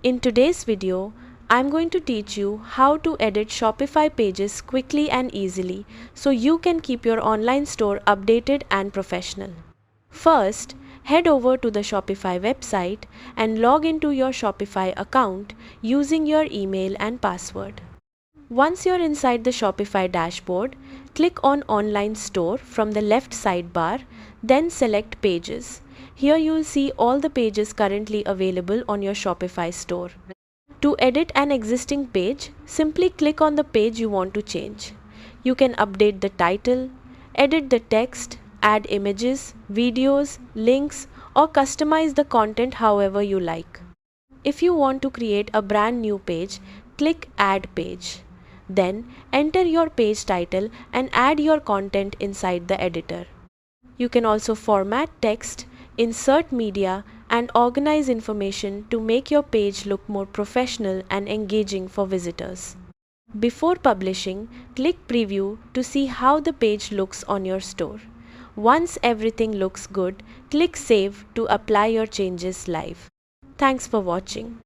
In today's video, I'm going to teach you how to edit Shopify pages quickly and easily so you can keep your online store updated and professional. First, head over to the Shopify website and log into your Shopify account using your email and password. Once you're inside the Shopify dashboard, click on Online Store from the left sidebar, then select Pages. Here you'll see all the pages currently available on your Shopify store. To edit an existing page, simply click on the page you want to change. You can update the title, edit the text, add images, videos, links, or customize the content however you like. If you want to create a brand new page, click Add Page. Then enter your page title and add your content inside the editor. You can also format text, insert media, and organize information to make your page look more professional and engaging for visitors. Before publishing, click Preview to see how the page looks on your store. Once everything looks good, click Save to apply your changes live. Thanks for watching.